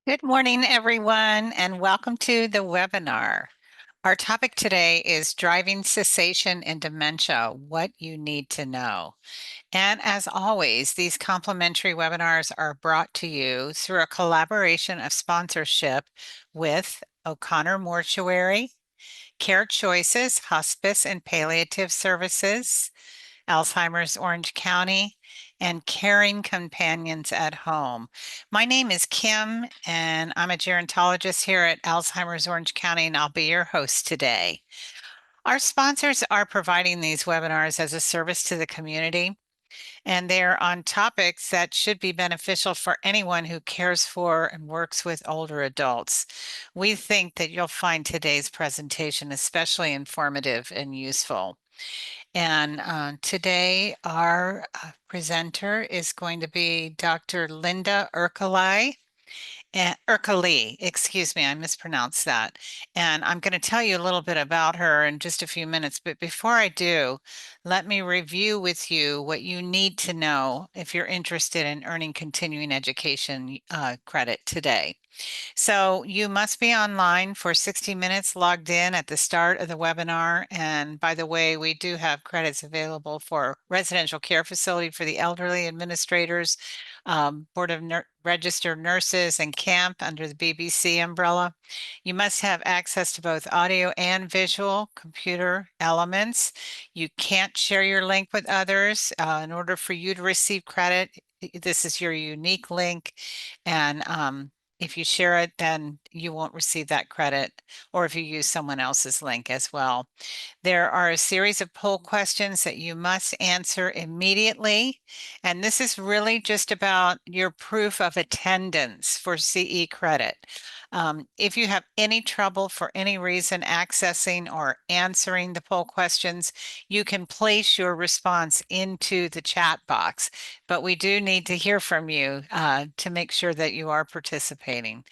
Good morning, everyone, and welcome to the webinar. Our topic today is driving cessation and dementia, what you need to know. And as always, these complimentary webinars are brought to you through a collaboration of sponsorship with O'Connor Mortuary, Care Choices, Hospice and Palliative Services, Alzheimer's Orange County, and Caring Companions at Home. My name is Kim, and I'm a gerontologist here at Alzheimer's Orange County, and I'll be your host today. Our sponsors are providing these webinars as a service to the community, and they're on topics that should be beneficial for anyone who cares for and works with older adults. We think that you'll find today's presentation especially informative and useful. And today, our presenter is going to be Dr. Linda Urkali, excuse me, I mispronounced that. And I'm going to tell you a little bit about her in just a few minutes. But before I do, let me review with you what you need to know if you're interested in earning continuing education credit today. So you must be online for 60 minutes logged in at the start of the webinar. And by the way, we do have credits available for residential care facility for the elderly administrators, Board of Registered Nurses, and camp under the BBC umbrella. You must have access to both audio and visual computer elements. You can't share your link with others. In order for you to receive credit, this is your unique link. And if you share it, then you won't receive that credit, or if you use someone else's link as well. There are a series of poll questions that you must answer immediately. And this is really just about your proof of attendance for CE credit. If you have any trouble for any reason accessing or answering the poll questions, you can place your response into the chat box. But we do need to hear from you to make sure that you are participating.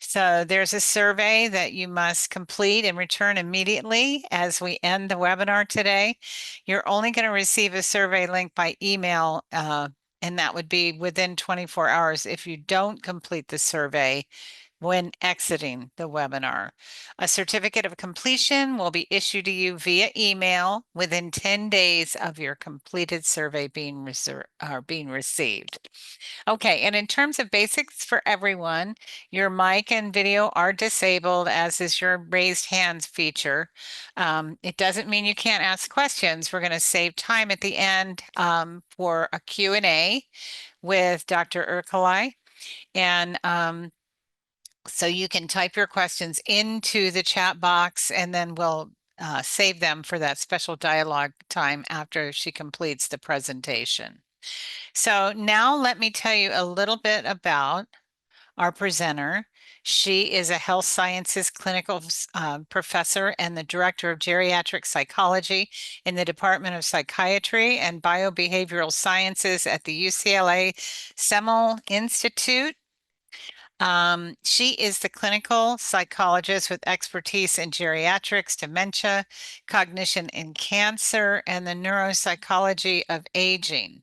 So there's a survey that you must complete and return immediately as we end the webinar today. You're only going to receive a survey link by email, and that would be within 24 hours if you don't complete the survey when exiting the webinar. A certificate of completion will be issued to you via email within 10 days of your completed survey being received. Okay, and in terms of basics for everyone, your mic and video are disabled, as is your raised hands feature. It doesn't mean you can't ask questions. We're going to save time at the end for a Q&A with Dr. Urkali. And so you can type your questions into the chat box, and then we'll save them for that special dialogue time after she completes the presentation. So now let me tell you a little bit about our presenter. She is a health sciences clinical professor and the director of geriatric psychology in the Department of Psychiatry and Biobehavioral Sciences at the UCLA Semel Institute. She is the clinical psychologist with expertise in geriatrics, dementia, cognition and cancer, and the neuropsychology of aging.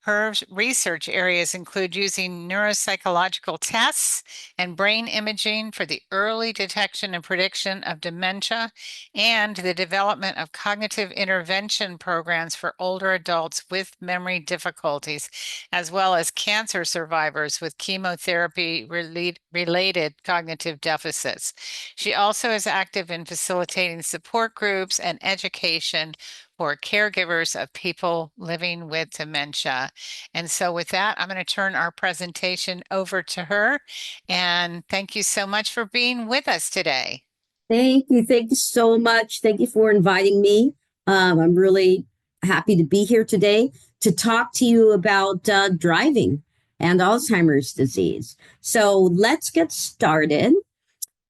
Her research areas include using neuropsychological tests and brain imaging for the early detection and prediction of dementia and the development of cognitive intervention programs for older adults with memory difficulties, as well as cancer survivors with chemotherapy-related cognitive deficits. She also is active in facilitating support groups and education for caregivers of people living with dementia. And so with that, I'm going to turn our presentation over to her. And thank you so much for being with us today. Thank you. Thank you so much. Thank you for inviting me. I'm really happy to be here today to talk to you about driving and Alzheimer's disease. So let's get started.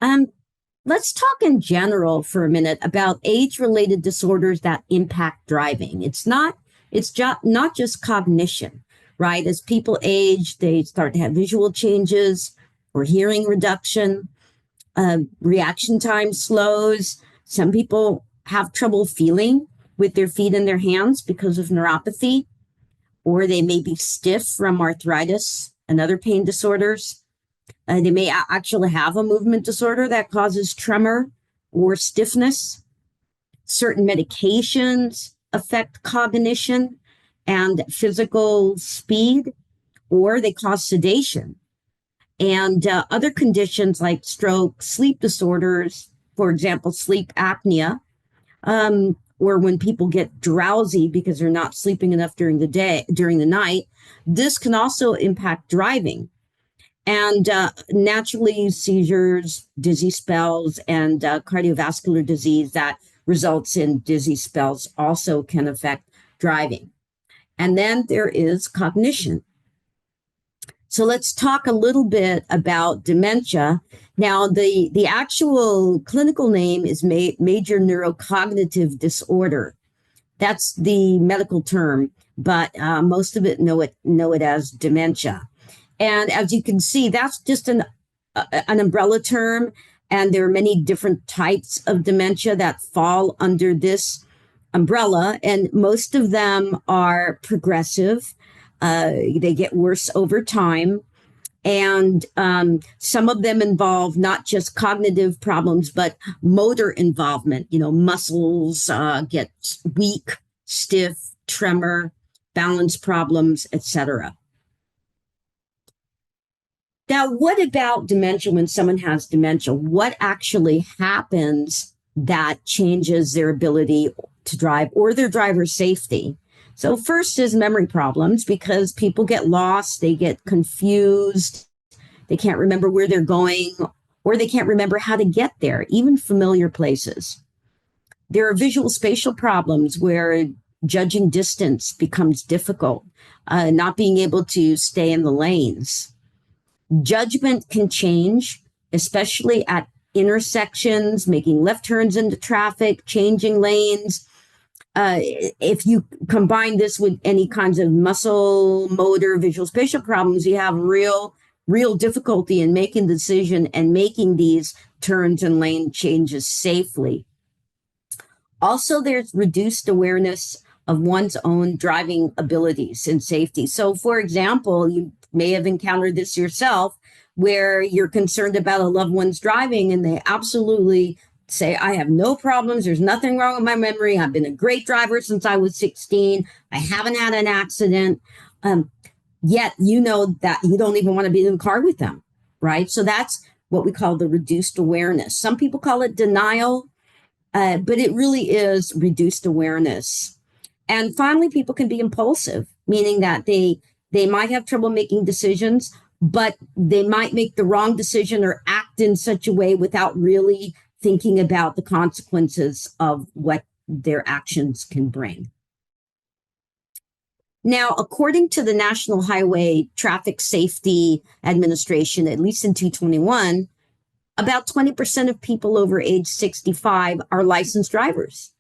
Um, let's talk in general for a minute about age-related disorders that impact driving. Not just cognition, right? As people age, they start to have visual changes or hearing reduction. Reaction time slows. Some people have trouble feeling with their feet and their hands because of neuropathy, or they may be stiff from arthritis and other pain disorders. They may actually have a movement disorder that causes tremor or stiffness. Certain medications affect cognition and physical speed, or they cause sedation. And other conditions like stroke, sleep disorders, for example, sleep apnea, or when people get drowsy because they're not sleeping enough during the night, this can also impact driving. And naturally, seizures, dizzy spells, and cardiovascular disease that results in dizzy spells also can affect driving. And then there is cognition. So let's talk a little bit about dementia. Now, the actual clinical name is major neurocognitive disorder. That's the medical term, but most of it know it as dementia. And as you can see, that's just an umbrella term, and there are many different types of dementia that fall under this umbrella, and most of them are progressive. They get worse over time. And some of them involve not just cognitive problems, but motor involvement. Muscles get weak, stiff, tremor, balance problems, etc. Now, what about dementia when someone has dementia? What actually happens that changes their ability to drive or their driver's safety? So, first is memory problems because people get lost, they get confused, they can't remember where they're going, or they can't remember how to get there, even familiar places. There are visual spatial problems where judging distance becomes difficult, not being able to stay in the lanes. Judgment can change, especially at intersections, making left turns into traffic, changing lanes. If you combine this with any kinds of muscle, motor, visual spatial problems, you have real difficulty in making the decision and making these turns and lane changes safely. Also, there's reduced awareness of one's own driving abilities and safety. So, for example, you may have encountered this yourself where you're concerned about a loved one's driving and they absolutely say, I have no problems. There's nothing wrong with my memory. I've been a great driver since I was 16. I haven't had an accident. Yet you know that you don't even want to be in the car with them, right? So that's what we call the reduced awareness. Some people call it denial, but it really is reduced awareness. And finally, people can be impulsive, meaning that they might have trouble making decisions, but they might make the wrong decision or act in such a way without really thinking about the consequences of what their actions can bring. Now, according to the National Highway Traffic Safety Administration, at least in 2021, about 20% of people over age 65 are licensed drivers.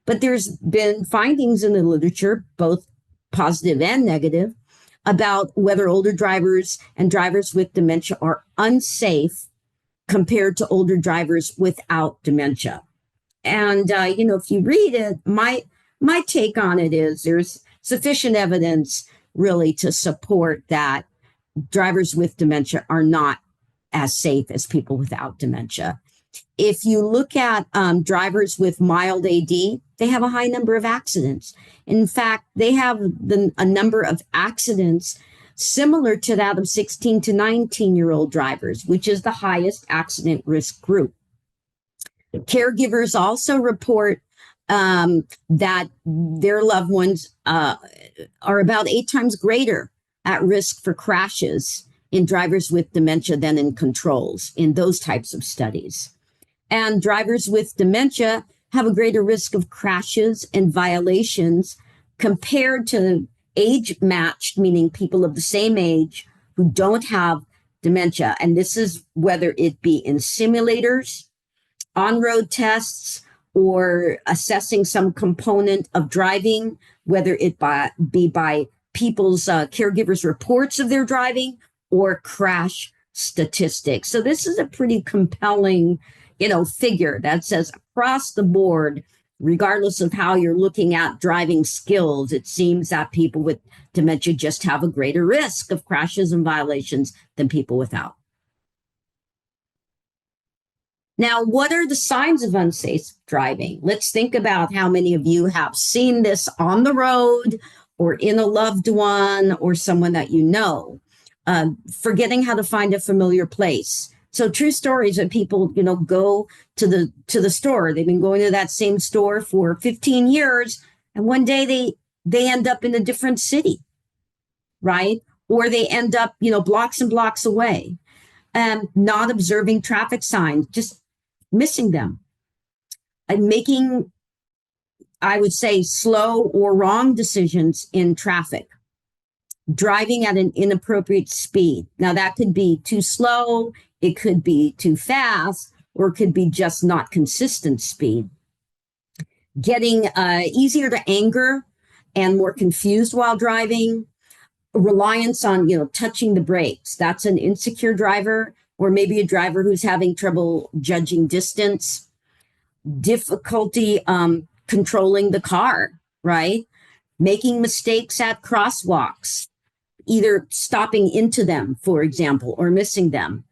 But there's been findings in the literature, both positive and negative, about whether older drivers and drivers with dementia are unsafe compared to older drivers without dementia. And, if you read it, my take on it is there's sufficient evidence really to support that drivers with dementia are not as safe as people without dementia. If you look at drivers with mild AD, they have a high number of accidents. In fact, they have a number of accidents similar to that of 16 to 19-year-old drivers, which is the highest accident risk group. Caregivers also report that their loved ones are about 8 times greater at risk for crashes in drivers with dementia than in controls in those types of studies. And drivers with dementia have a greater risk of crashes and violations compared to age-matched, meaning people of the same age who don't have dementia. And this is whether it be in simulators, on-road tests, or assessing some component of driving, whether it be by people's caregivers' reports of their driving or crash statistics. So this is a pretty compelling, figure that says across the board, regardless of how you're looking at driving skills, it seems that people with dementia just have a greater risk of crashes and violations than people without. Now, what are the signs of unsafe driving? Let's think about how many of you have seen this on the road or in a loved one or someone that you know. Forgetting how to find a familiar place. So true stories that people, go to the store. They've been going to that same store for 15 years, and one day they end up in a different city, right? Or they end up, blocks and blocks away, not observing traffic signs, just missing them, and making, I would say, slow or wrong decisions in traffic, driving at an inappropriate speed. Now, that could be too slow, it could be too fast, or it could be just not consistent speed. Getting easier to anger and more confused while driving, reliance on, touching the brakes. That's an insecure driver, or maybe a driver who's having trouble judging distance, difficulty controlling the car, right? Making mistakes at crosswalks, either stopping into them, for example, or missing them,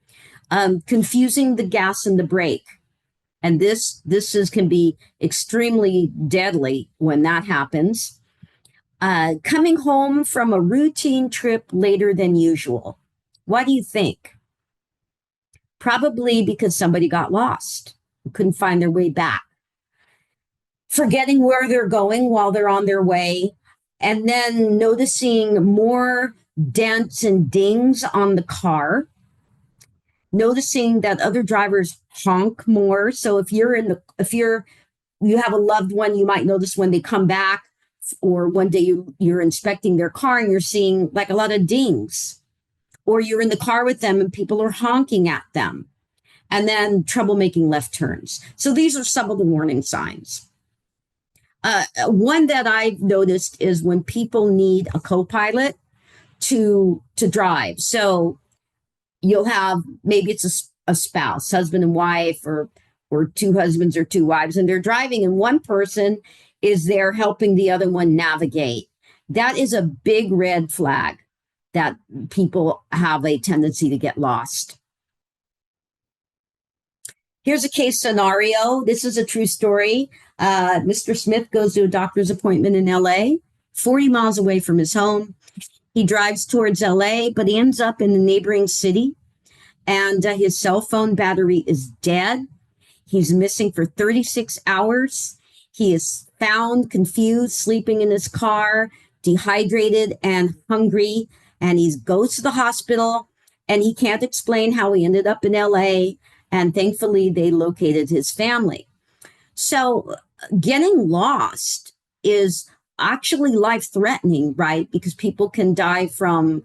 confusing the gas and the brake. And this can be extremely deadly when that happens. Coming home from a routine trip later than usual. What do you think? Probably because somebody got lost, couldn't find their way back, forgetting where they're going while they're on their way, and then noticing more dents and dings on the car, noticing that other drivers honk more. So if you have a loved one, you might notice when they come back, or one day you're inspecting their car and you're seeing like a lot of dings, or you're in the car with them and people are honking at them, and then trouble making left turns. So these are some of the warning signs. One that I've noticed is when people need a co-pilot to drive. So you'll have, maybe it's a spouse, husband and wife, or two husbands or two wives, and they're driving, and one person is there helping the other one navigate. That is a big red flag that people have a tendency to get lost. Here's a case scenario. This is a true story. Mr. Smith goes to a doctor's appointment in LA, 40 miles away from his home. He drives towards LA, but he ends up in the neighboring city, and his cell phone battery is dead. He's missing for 36 hours. He is found confused, sleeping in his car, dehydrated and hungry, and he goes to the hospital, and he can't explain how he ended up in LA, and thankfully they located his family. So getting lost is actually life threatening, right? Because people can die from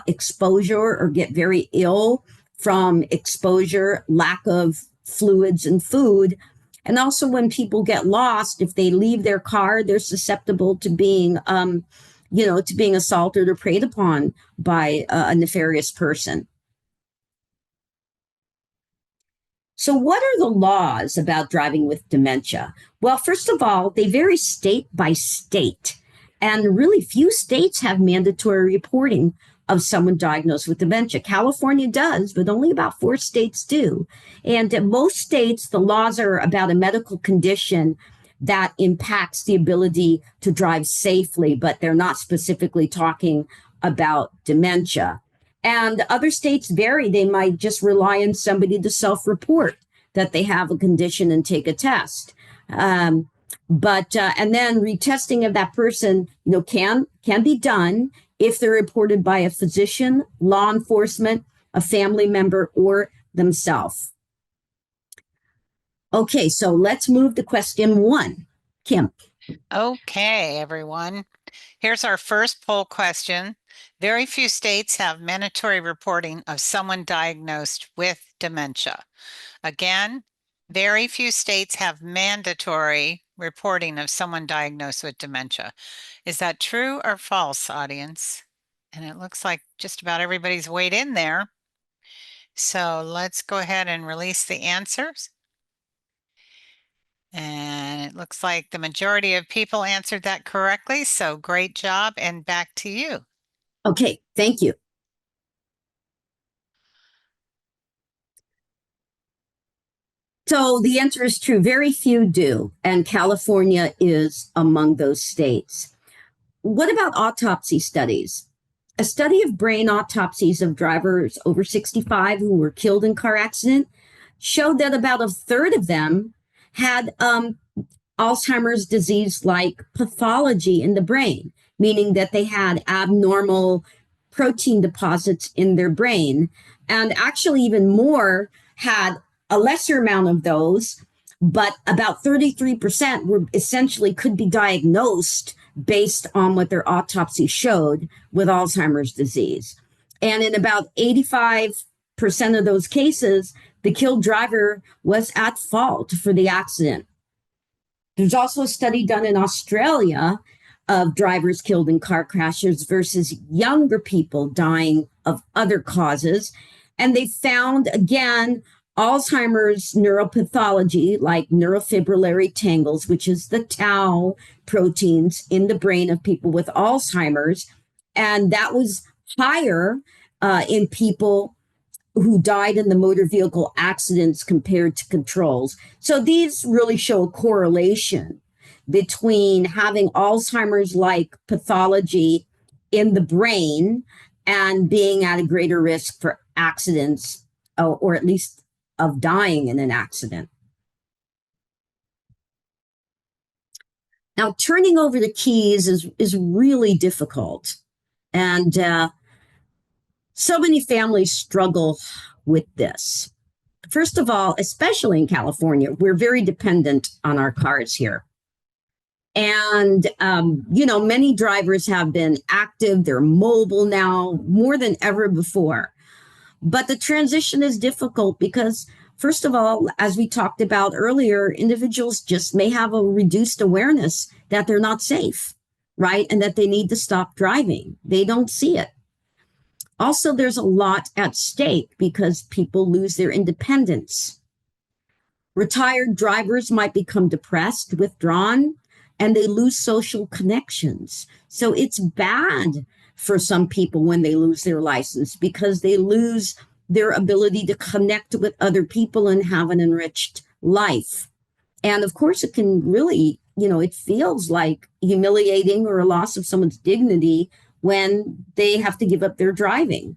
exposure or get very ill from exposure, lack of fluids and food. And also, when people get lost, if they leave their car, they're susceptible to being, to being assaulted or preyed upon by a nefarious person. So, what are the laws about driving with dementia? Well, first of all, they vary state by state, and really few states have mandatory reporting of someone diagnosed with dementia. California does, but only about 4 states do. And in most states, the laws are about a medical condition that impacts the ability to drive safely, but they're not specifically talking about dementia. And other states vary. They might just rely on somebody to self-report that they have a condition and take a test. And then retesting of that person, can be done if they're reported by a physician, law enforcement, a family member, or themselves. Okay, so let's move to question 1. Kim. Okay, everyone. Here's our first poll question. Very few states have mandatory reporting of someone diagnosed with dementia. Again, very few states have mandatory reporting of someone diagnosed with dementia. Is that true or false, audience? And it looks like just about everybody's weighed in there. So let's go ahead and release the answers. And it looks like the majority of people answered that correctly. So great job, and back to you. Okay, thank you. So the answer is true. Very few do, and California is among those states. What about autopsy studies? A study of brain autopsies of drivers over 65 who were killed in car accident showed that about a third of them had Alzheimer's disease like pathology in the brain, meaning that they had abnormal protein deposits in their brain. And actually, even more had a lesser amount of those, but about 33% were essentially could be diagnosed based on what their autopsy showed with Alzheimer's disease. And in about 85% of those cases, the killed driver was at fault for the accident. There's also a study done in Australia of drivers killed in car crashes versus younger people dying of other causes. And they found, again, Alzheimer's neuropathology, like neurofibrillary tangles, which is the tau proteins in the brain of people with Alzheimer's. And that was higher in people who died in the motor vehicle accidents compared to controls. So these really show a correlation between having Alzheimer's like pathology in the brain and being at a greater risk for accidents, or at least of dying in an accident. Now, turning over the keys is really difficult. And so many families struggle with this. First of all, especially in California, we're very dependent on our cars here. And, many drivers have been active, they're mobile now more than ever before. But the transition is difficult because, first of all, as we talked about earlier, individuals just may have a reduced awareness that they're not safe, right? And that they need to stop driving. They don't see it. Also, there's a lot at stake because people lose their independence. Retired drivers might become depressed, withdrawn, and they lose social connections. So it's bad for some people when they lose their license because they lose their ability to connect with other people and have an enriched life. And of course, it can really, it feels like humiliating or a loss of someone's dignity when they have to give up their driving.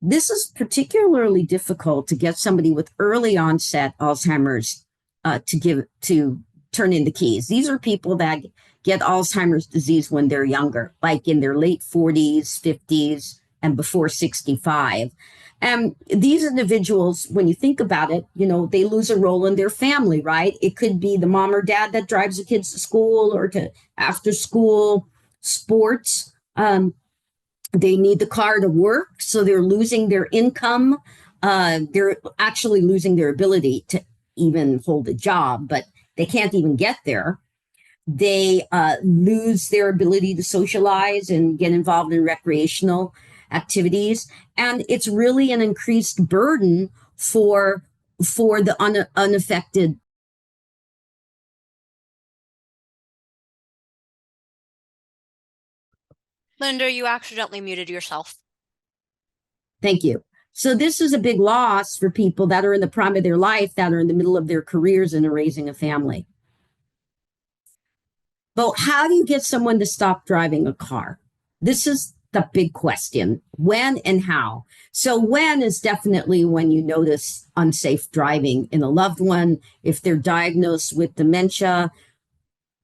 This is particularly difficult to get somebody with early onset Alzheimer's to turn in the keys. These are people that get Alzheimer's disease when they're younger, like in their late 40s, 50s, and before 65. And these individuals, when you think about it, they lose a role in their family, right? It could be the mom or dad that drives the kids to school or to after school sports. They need the car to work, so they're losing their income. They're actually losing their ability to even hold a job, but they can't even get there. They lose their ability to socialize and get involved in recreational activities. And it's really an increased burden for the unaffected. Linda, you accidentally muted yourself. Thank you. So this is a big loss for people that are in the prime of their life, that are in the middle of their careers and are raising a family. But how do you get someone to stop driving a car? This is the big question. When and how? So when is definitely when you notice unsafe driving in a loved one. If they're diagnosed with dementia,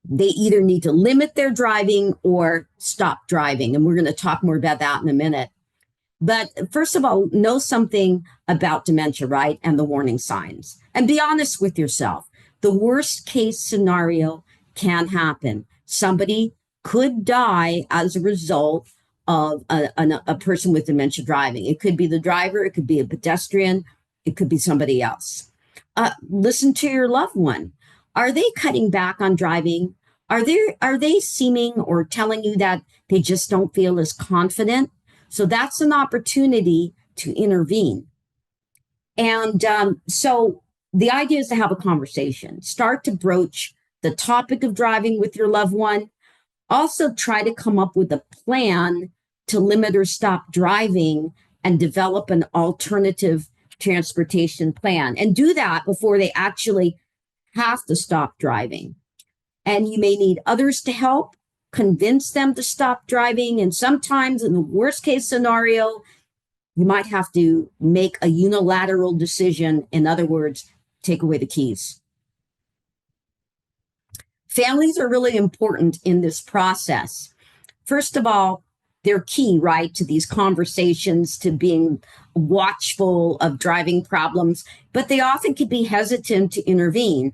they either need to limit their driving or stop driving. And we're going to talk more about that in a minute. But first of all, know something about dementia, right? And the warning signs. And be honest with yourself. The worst case scenario can happen. Somebody could die as a result of a person with dementia driving. It could be the driver, it could be a pedestrian, it could be somebody else. Listen to your loved one. Are they cutting back on driving? Are they seeming or telling you that they just don't feel as confident? So that's an opportunity to intervene. And so the idea is to have a conversation. Start to broach the topic of driving with your loved one. Also try to come up with a plan to limit or stop driving and develop an alternative transportation plan and do that before they actually have to stop driving. And you may need others to help convince them to stop driving. And sometimes, in the worst case scenario, you might have to make a unilateral decision. In other words, take away the keys. Families are really important in this process. First of all, they're key, right, to these conversations, to being watchful of driving problems, but they often can be hesitant to intervene.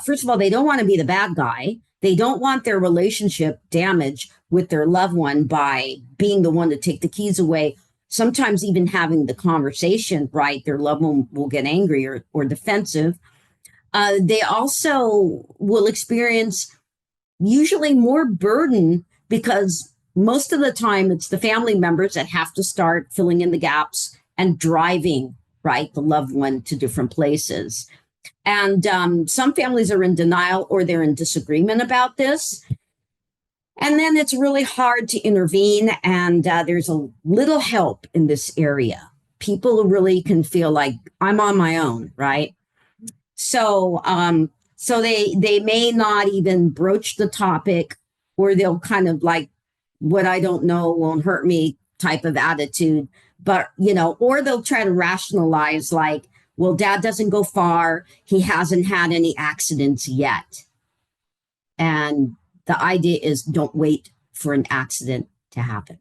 First of all, they don't want to be the bad guy. They don't want their relationship damaged with their loved one by being the one to take the keys away. Sometimes even having the conversation, right, their loved one will get angry or defensive. They also will experience usually more burden because most of the time it's the family members that have to start filling in the gaps and driving, right, the loved one to different places. And some families are in denial or they're in disagreement about this. And then it's really hard to intervene, and there's a little help in this area. People really can feel like I'm on my own, right? So they may not even broach the topic, or they'll kind of like, what I don't know won't hurt me type of attitude. But, or they'll try to rationalize like, well, dad doesn't go far. He hasn't had any accidents yet. And the idea is don't wait for an accident to happen.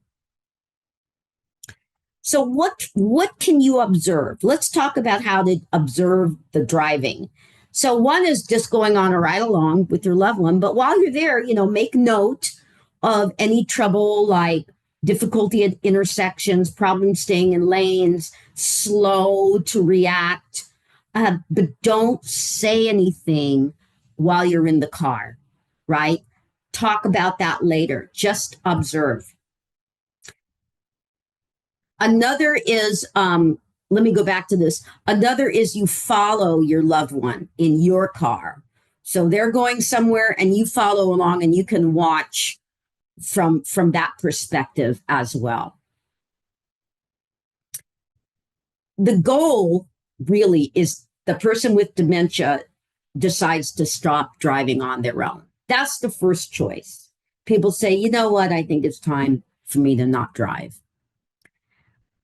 So what can you observe? Let's talk about how to observe the driving. So one is just going on a ride along with your loved one, but while you're there, make note of any trouble like difficulty at intersections, problems staying in lanes, slow to react, but don't say anything while you're in the car, right? Talk about that later. Just observe. Another is, let me go back to this. Another is you follow your loved one in your car. So they're going somewhere and you follow along and you can watch from that perspective as well. The goal really is the person with dementia decides to stop driving on their own. That's the first choice. People say, you know what, I think it's time for me to not drive.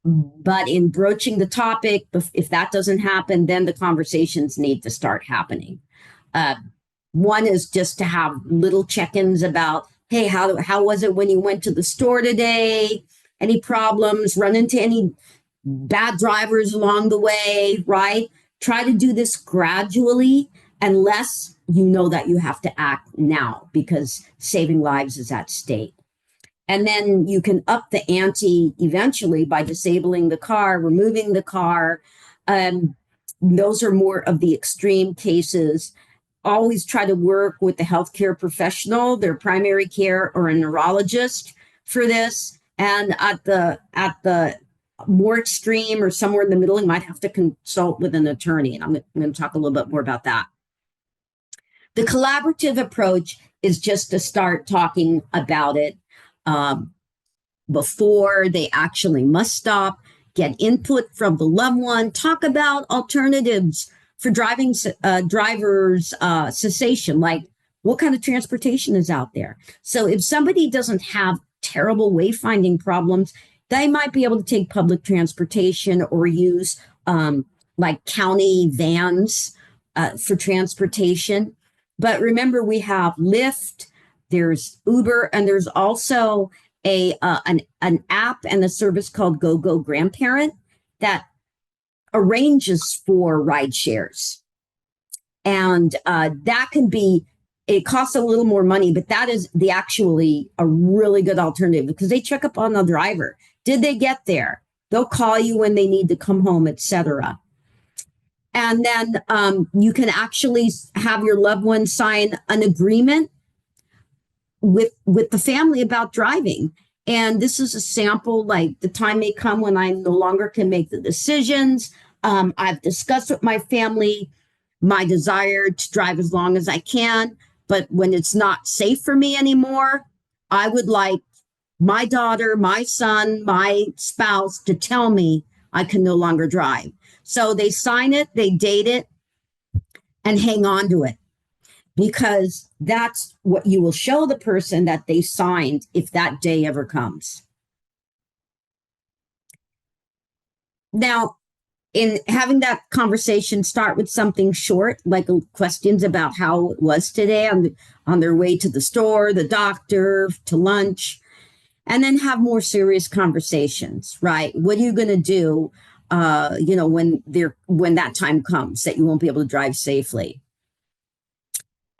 But in broaching the topic, if that doesn't happen, then the conversations need to start happening. One is just to have little check-ins about, hey, how was it when you went to the store today? Any problems? Run into any bad drivers along the way, right? Try to do this gradually unless you know that you have to act now because saving lives is at stake. And then you can up the ante eventually by disabling the car, removing the car. Those are more of the extreme cases. Always try to work with the healthcare professional, their primary care or a neurologist for this. And at the more extreme or somewhere in the middle, you might have to consult with an attorney. And I'm going to talk a little bit more about that. The collaborative approach is just to start talking about it before they actually must stop, get input from the loved one, talk about alternatives for drivers, cessation, like what kind of transportation is out there. So if somebody doesn't have terrible wayfinding problems, they might be able to take public transportation or use like county vans for transportation. But remember, we have Lyft, there's Uber, and there's also an app and a service called GoGo Grandparent that arranges for ride shares. And that can be, it costs a little more money, but that is actually a really good alternative because they check up on the driver. Did they get there? They'll call you when they need to come home, etc. And then you can actually have your loved one sign an agreement with the family about driving. And this is a sample, like the time may come when I no longer can make the decisions. I've discussed with my family my desire to drive as long as I can, but when it's not safe for me anymore, I would like my daughter, my son, my spouse to tell me I can no longer drive. So they sign it, they date it, and hang on to it, because that's what you will show the person that they signed if that day ever comes. Now, in having that conversation, start with something short, like questions about how it was today on their way to the store, the doctor, to lunch, and then have more serious conversations, right? What are you going to do, when that time comes that you won't be able to drive safely?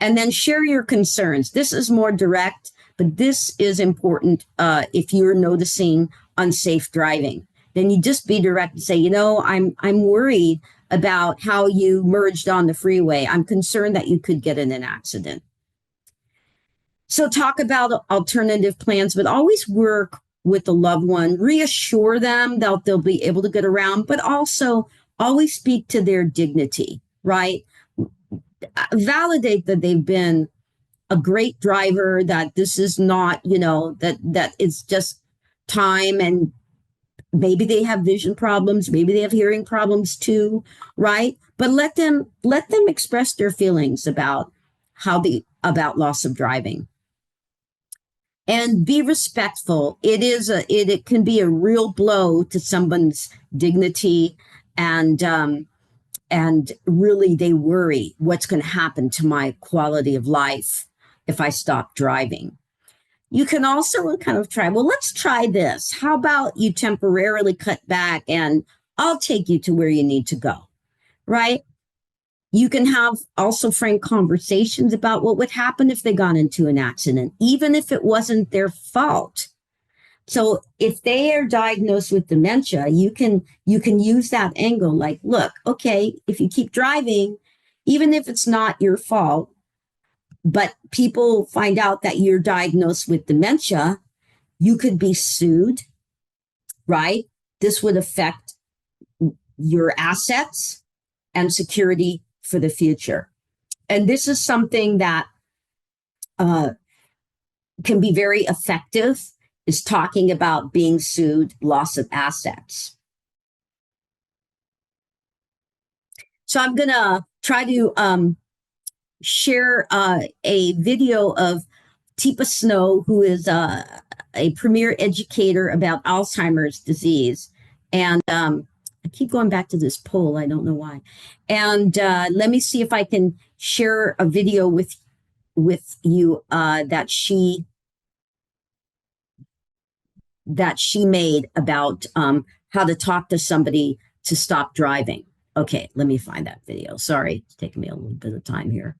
And then share your concerns. This is more direct, but this is important if you're noticing unsafe driving. Then you just be direct and say, I'm worried about how you merged on the freeway. I'm concerned that you could get in an accident. So talk about alternative plans, but always work with the loved one. Reassure them that they'll be able to get around, but also always speak to their dignity, right? Validate that they've been a great driver, that this is not, that it's just time, and maybe they have vision problems, maybe they have hearing problems too, right? But let them express their feelings about about loss of driving. And be respectful. It can be a real blow to someone's dignity, and really they worry, what's going to happen to my quality of life if I stop driving. You can also kind of try, well, let's try this. How about you temporarily cut back and I'll take you to where you need to go, right? You can have also frank conversations about what would happen if they got into an accident, even if it wasn't their fault. So if they are diagnosed with dementia, you can use that angle, like, look, okay, if you keep driving, even if it's not your fault, but people find out that you're diagnosed with dementia, you could be sued, right? This would affect your assets and security for the future. And this is something that can be very effective, is talking about being sued, loss of assets. So I'm going to try to share a video of Teepa Snow, who is a premier educator about Alzheimer's disease. And I keep going back to this poll. I don't know why. And let me see if I can share a video with you that she made about how to talk to somebody to stop driving. Okay, let me find that video. Sorry, it's taking me a little bit of time here.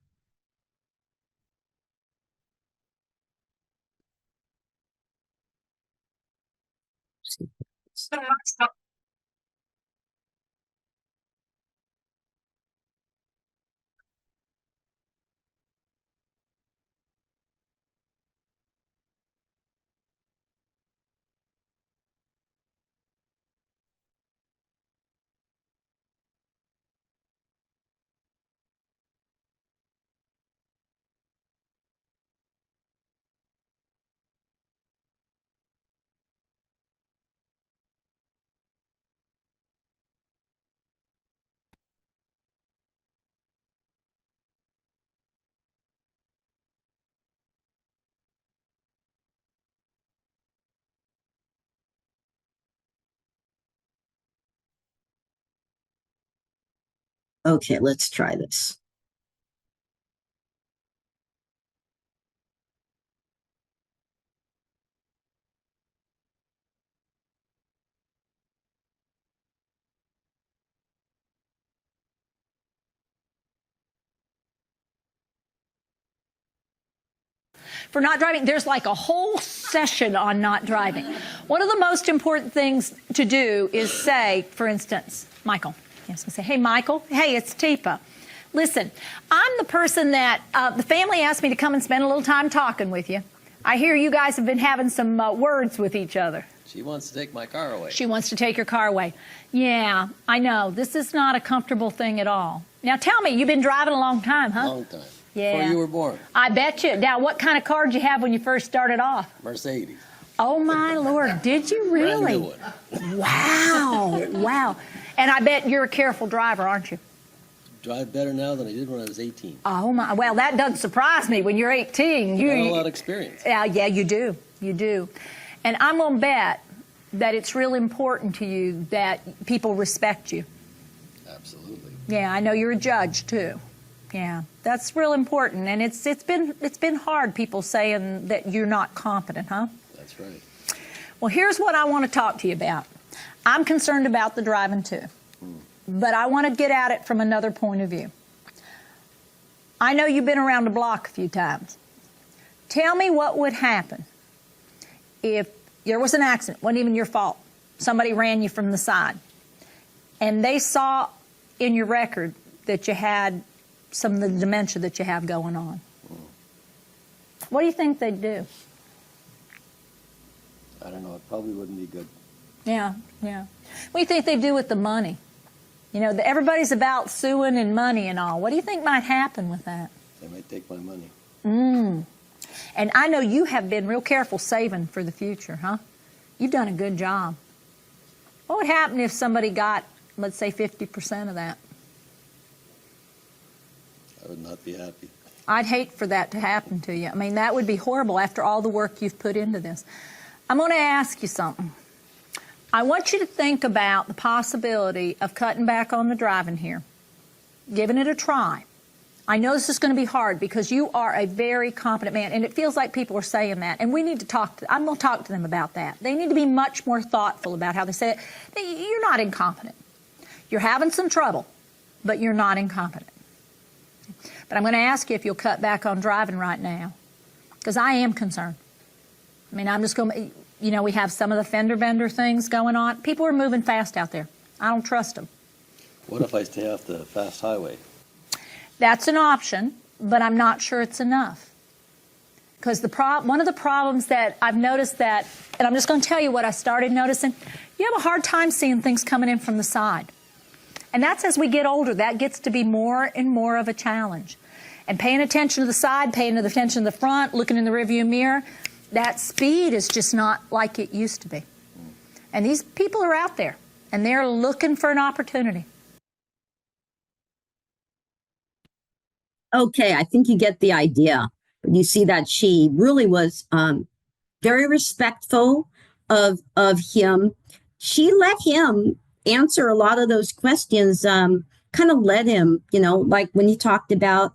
Okay, let's try this. For not driving, there's like a whole session on not driving. One of the most important things to do is say, for instance, Michael. I was going to say, hey, Michael. Hey, it's Teepa. Listen, I'm the person that the family asked me to come and spend a little time talking with you. I hear you guys have been having some words with each other. She wants to take my car away. She wants to take your car away. Yeah, I know. This is not a comfortable thing at all. Now, tell me, you've been driving a long time, huh? Long time. Yeah. Before you were born. I bet you. Now, what kind of car did you have when you first started off? Mercedes. Oh my Lord, did you Brand really? new one. Wow, wow. And I bet you're a careful driver, aren't you? Drive better now than I did when I was 18. Oh my, well, that doesn't surprise me. When you're 18, you I have a lot of experience. Yeah, you do. You do. And I'm going to bet that it's real important to you that people respect you. Absolutely. Yeah, I know you're a judge too. Yeah, that's real important. And it's been hard, people saying that you're not competent, huh? That's right. Well, here's what I want to talk to you about. I'm concerned about the driving too. But I want to get at it from another point of view. I know you've been around the block a few times. Tell me what would happen if there was an accident, wasn't even your fault. Somebody ran you from the side, and they saw in your record that you had some of the dementia that you have going on. What do you think they'd do? I don't know. It probably wouldn't be good. Yeah, yeah. What do you think they'd do with the money? You know, everybody's about suing and money and all. What do you think might happen with that? They might take my money. And I know you have been real careful saving for the future, huh? You've done a good job. What would happen if somebody got, let's say, 50% of that? I would not be happy. I'd hate for that to happen to you. I mean, that would be horrible after all the work you've put into this. I'm going to ask you something. I want you to think about the possibility of cutting back on the driving here, giving it a try. I know this is going to be hard because you are a very competent man, and it feels like people are saying that, and we need to talk to, I'm going to talk to them about that. They need to be much more thoughtful about how they say it. You're not incompetent. You're having some trouble, but you're not incompetent. But I'm going to ask you if you'll cut back on driving right now, because I am concerned. I mean, I'm just going to, you know, we have some of the fender bender things going on. People are moving fast out there. I don't trust them. What if I stay off the fast highway? That's an option, but I'm not sure it's enough. Because one of the problems that I've noticed that, and I'm just going to tell you what I started noticing, you have a hard time seeing things coming in from the side. And that's as we get older, that gets to be more and more of a challenge. And paying attention to the side, paying attention to the front, looking in the rearview mirror, that speed is just not like it used to be. And these people are out there, and they're looking for an opportunity. Okay, I think you get the idea. You see that she really was very respectful of him. She let him answer a lot of those questions, kind of let him, you know, like when he talked about,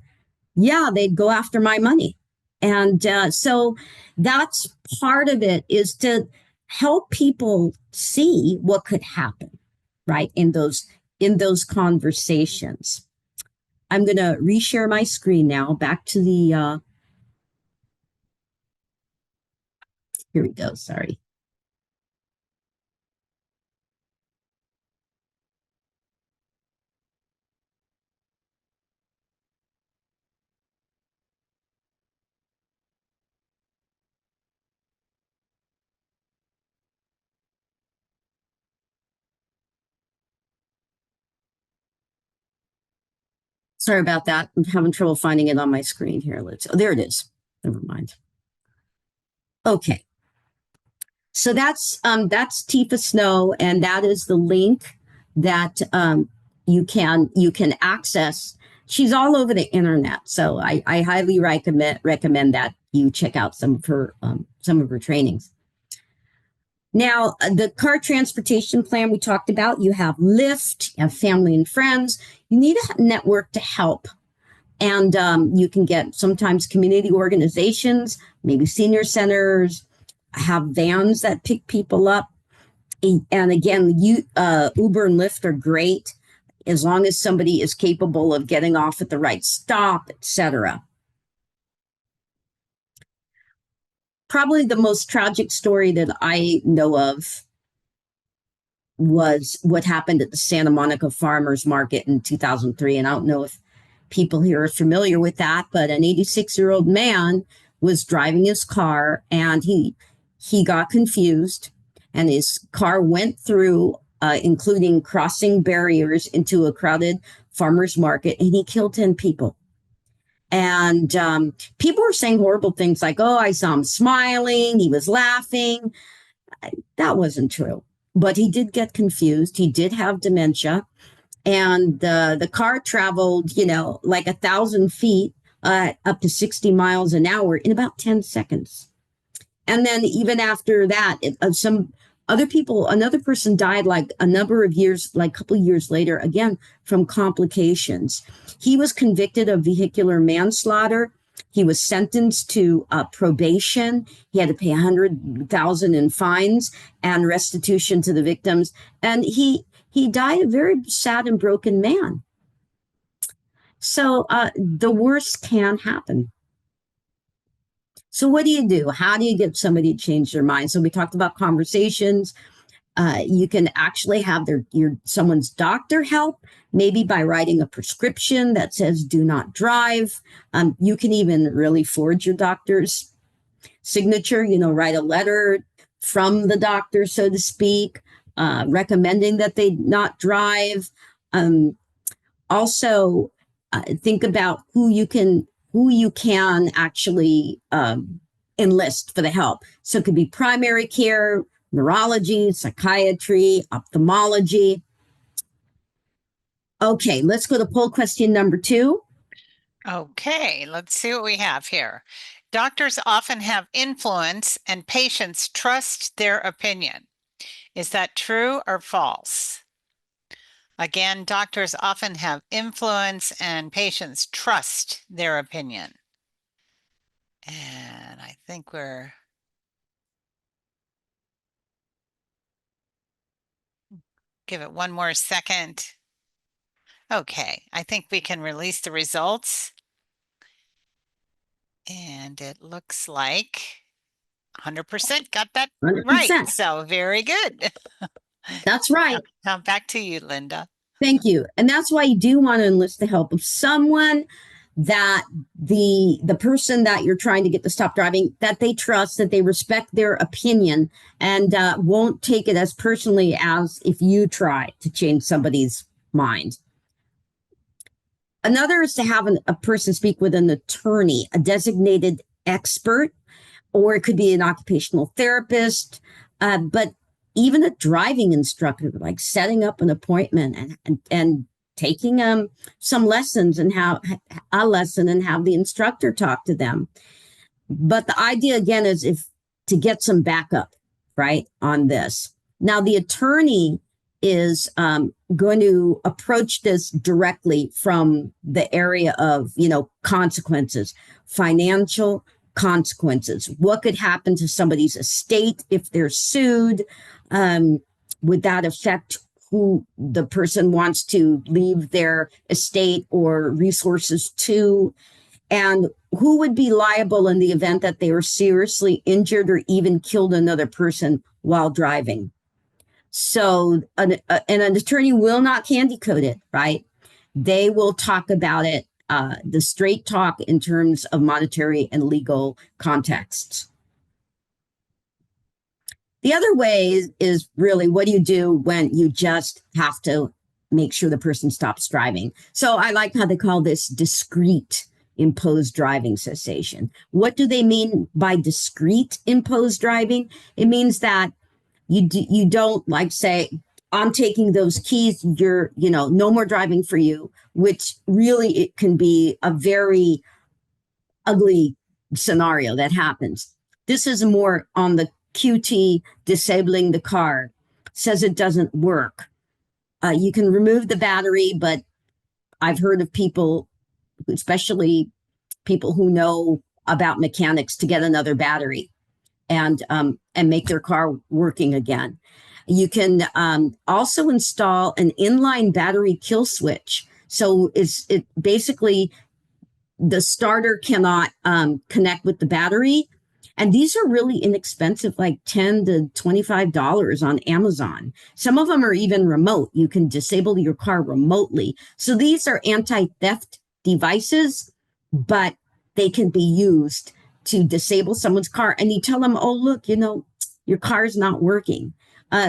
yeah, they'd go after my money. And so that's part of it, is to help people see what could happen, right, in those conversations. I'm going to reshare my screen now. Back to the, here we go, sorry. Sorry about that. I'm having trouble finding it on my screen here. Oh, there it is. Never mind. Okay. So that's Tifa Snow, and that is the link that you can access. She's all over the internet, so I highly recommend that you check out some of her trainings. Now, the car transportation plan we talked about, you have Lyft, you have family and friends. You need a network to help. And you can get sometimes community organizations, maybe senior centers, have vans that pick people up. And again, Uber and Lyft are great as long as somebody is capable of getting off at the right stop, etc. Probably the most tragic story that I know of was what happened at the Santa Monica Farmers Market in 2003. And I don't know if people here are familiar with that, but an 86-year-old man was driving his car, and he got confused, and his car went through, including crossing barriers into a crowded farmers market, and he killed 10 people. And people were saying horrible things like, oh, I saw him smiling, he was laughing. That wasn't true. But he did get confused. He did have dementia. And the car traveled, like 1,000 feet up to 60 miles an hour in about 10 seconds. And then even after that, another person died like a number of years, like a couple of years later, again, from complications. He was convicted of vehicular manslaughter. He was sentenced to probation. He had to pay 100,000 in fines and restitution to the victims. And he died a very sad and broken man. So the worst can happen. So what do you do? How do you get somebody to change their mind? So we talked about conversations. You can actually have someone's doctor help, maybe by writing a prescription that says do not drive. You can even really forge your doctor's signature, write a letter from the doctor, so to speak, recommending that they not drive. Also, think about who you can actually enlist for the help. So it could be primary care, neurology, psychiatry, ophthalmology. Okay, let's go to poll question number 2. Okay, let's see what we have here. Doctors often have influence and patients trust their opinion. Is that true or false? Again, doctors often have influence and patients trust their opinion. And I think give it one more second. Okay, I think we can release the results. And it looks like 100% got that 100%. right. So very good. That's right. Now back to you, Linda. Thank you. And that's why you do want to enlist the help of someone that the person that you're trying to get to stop driving, that they trust, that they respect their opinion, and won't take it as personally as if you try to change somebody's mind. Another is to have a person speak with an attorney, a designated expert, or it could be an occupational therapist, but even a driving instructor, like setting up an appointment and taking some lessons and have the instructor talk to them. But the idea again is to get some backup, right, on this. Now the attorney is going to approach this directly from the area of, consequences, financial consequences. What could happen to somebody's estate if they're sued? Would that affect who the person wants to leave their estate or resources to? And who would be liable in the event that they were seriously injured or even killed another person while driving? So an attorney will not candy coat it, right? They will talk about it, the straight talk in terms of monetary and legal contexts. The other way is really, what do you do when you just have to make sure the person stops driving? So I like how they call this discrete imposed driving cessation. What do they mean by discrete imposed driving? It means that you don't, like, say, I'm taking those keys, you're, no more driving for you, which really it can be a very ugly scenario that happens. This is more on the QT, disabling the car, says it doesn't work. You can remove the battery, but I've heard of people, especially people who know about mechanics, to get another battery and make their car working again. You can also install an inline battery kill switch. So it basically, the starter cannot connect with the battery. And these are really inexpensive, like $10 to $25 on Amazon. Some of them are even remote. You can disable your car remotely. So these are anti-theft devices, but they can be used to disable someone's car. And you tell them, oh, look, your car is not working.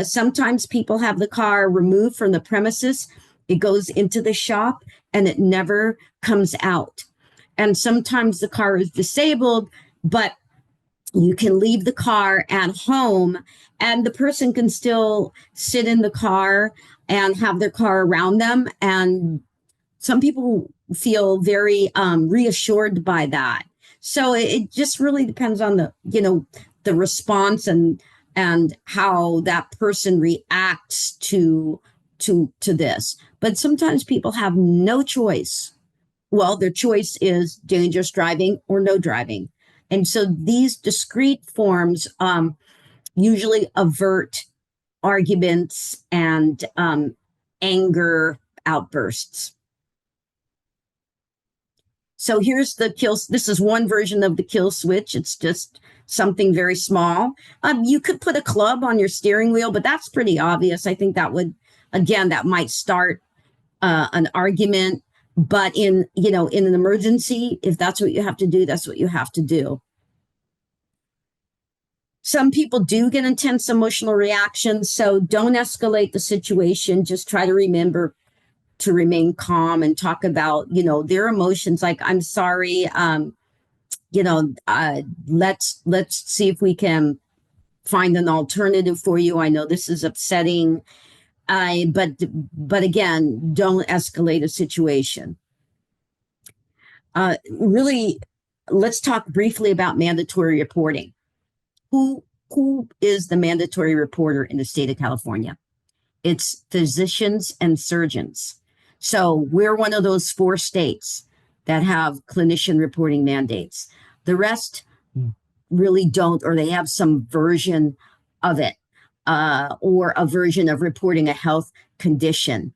Sometimes people have the car removed from the premises. It goes into the shop and it never comes out. And sometimes the car is disabled, but you can leave the car at home and the person can still sit in the car and have their car around them. And some people feel very reassured by that. So it just really depends on the response and how that person reacts to this. But sometimes people have no choice. Well, their choice is dangerous driving or no driving. And so these discrete forms usually avert arguments and anger outbursts. So here's the kill. This is one version of the kill switch. It's just something very small. You could put a club on your steering wheel, but that's pretty obvious. I think that would, again, that might start an argument. But in an emergency, if that's what you have to do, that's what you have to do. Some people do get intense emotional reactions, so don't escalate the situation. Just try to remember to remain calm and talk about, their emotions. Like, I'm sorry, let's see if we can find an alternative for you. I know this is upsetting. But again, don't escalate a situation. Really, let's talk briefly about mandatory reporting. Who is the mandatory reporter in the state of California? It's physicians and surgeons. So we're one of those 4 states that have clinician reporting mandates. The rest really don't, or they have some version of it, or a version of reporting a health condition.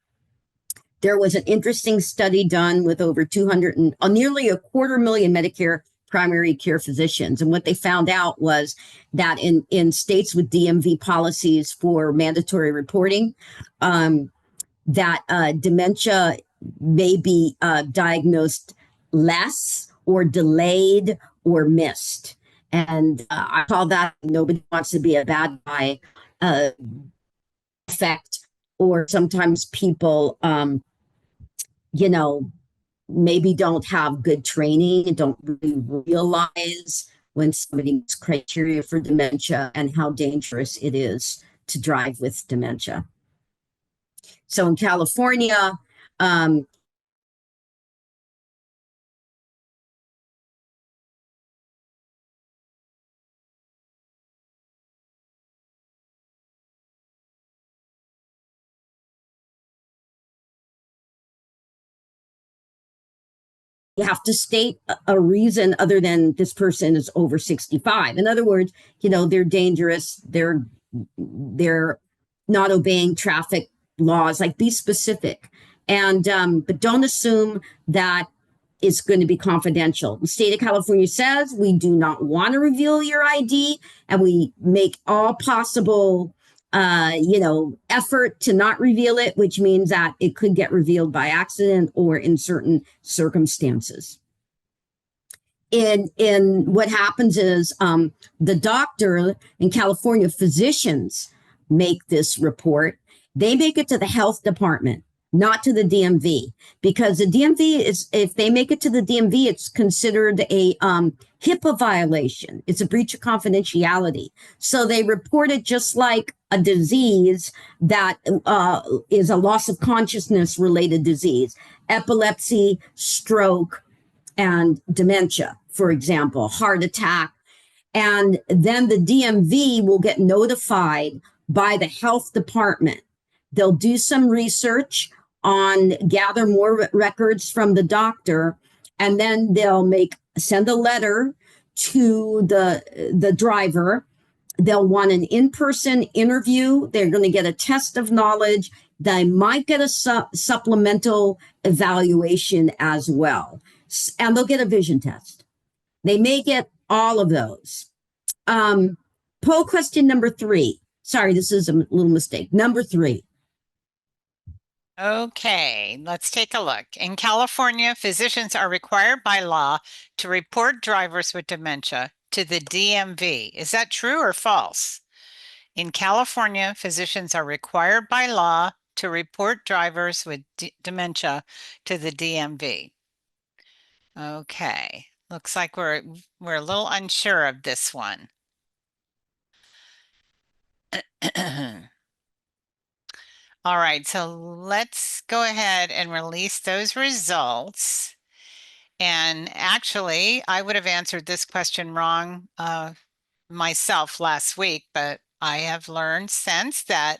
There was an interesting study done with over 200 and nearly 250,000 Medicare primary care physicians. And what they found out was that in states with DMV policies for mandatory reporting, that dementia may be diagnosed less or delayed or missed. And I call that nobody wants to be a bad guy effect. Or sometimes people, maybe don't have good training and don't really realize when somebody meets criteria for dementia and how dangerous it is to drive with dementia. So in California, you have to state a reason other than this person is over 65. In other words, they're dangerous. They're not obeying traffic laws. Like, be specific. And but don't assume that it's going to be confidential. The state of California says we do not want to reveal your ID, and we make all possible effort to not reveal it, which means that it could get revealed by accident or in certain circumstances. In what happens is the doctor in California, physicians make this report. They make it to the health department, not to the DMV, because the DMV is, if they make it to the DMV, it's considered a HIPAA violation. It's a breach of confidentiality. So they report it just like a disease that is a loss of consciousness related disease, epilepsy, stroke, and dementia, for example, heart attack. And then the DMV will get notified by the health department. They'll do some research gather more records from the doctor, and then they'll send a letter to the driver. They'll want an in-person interview. They're going to get a test of knowledge. They might get a supplemental evaluation as well. And they'll get a vision test. They may get all of those. Poll question number 3. Sorry, this is a little mistake. Number 3. Okay, let's take a look. In California, physicians are required by law to report drivers with dementia to the DMV. Is that true or false? In California, physicians are required by law to report drivers with dementia to the DMV. Okay, looks like we're a little unsure of this one. All right, so let's go ahead and release those results. And actually, I would have answered this question wrong myself last week, but I have learned since that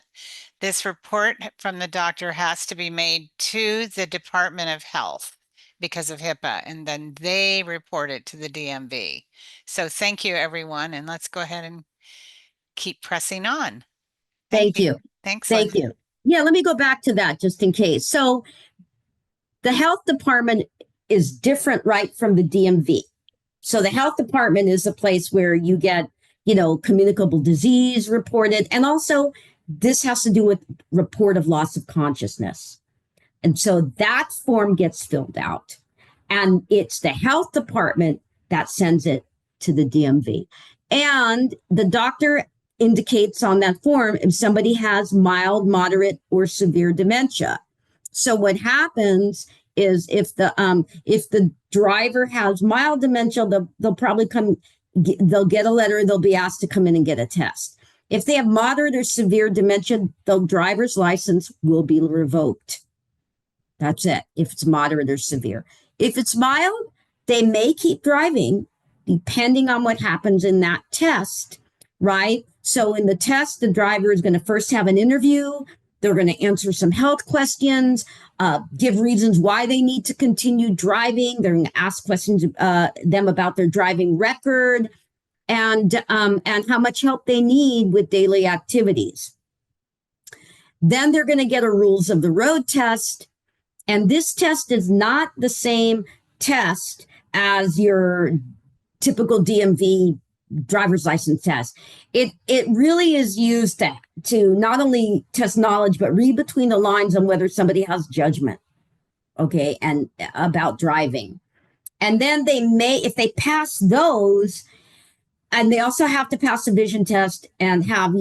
this report from the doctor has to be made to the Department of Health because of HIPAA, and then they report it to the DMV. So thank you, everyone, and let's go ahead and keep pressing on. Thank you. Thanks, Thank Linda. you. Yeah, let me go back to that just in case. So the health department is different right from the DMV. So the health department is a place where you get, communicable disease reported. And also this has to do with report of loss of consciousness. And so that form gets filled out and it's the health department that sends it to the DMV. And the doctor indicates on that form if somebody has mild, moderate, or severe dementia. So what happens is if the driver has mild dementia, they'll probably they'll get a letter, they'll be asked to come in and get a test. If they have moderate or severe dementia, the driver's license will be revoked. That's it, if it's moderate or severe. If it's mild, they may keep driving depending on what happens in that test, right? So in the test, the driver is going to first have an interview. They're going to answer some health questions, give reasons why they need to continue driving. They're going to ask questions them about their driving record and how much help they need with daily activities. Then they're going to get a rules of the road test. And this test is not the same test as your typical DMV driver's license test. It really is used to not only test knowledge, but read between the lines on whether somebody has judgment, okay, and about driving. And then they may, if they pass those, and they also have to pass a vision test and have,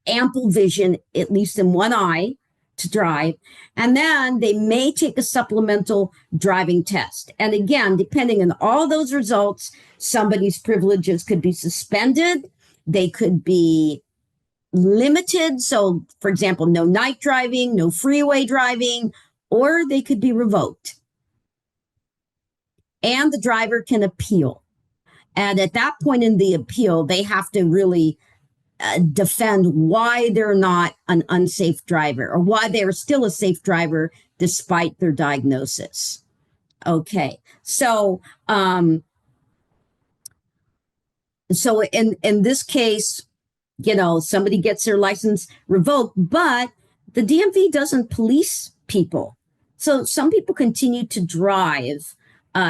ample vision, at least in one eye, to drive. And then they may take a supplemental driving test. And again, depending on all those results, somebody's privileges could be suspended. They could be limited. So, for example, no night driving, no freeway driving, or they could be revoked. And the driver can appeal. And at that point in the appeal, they have to really defend why they're not an unsafe driver or why they're still a safe driver despite their diagnosis. Okay, so in this case, somebody gets their license revoked, but the DMV doesn't police people. So some people continue to drive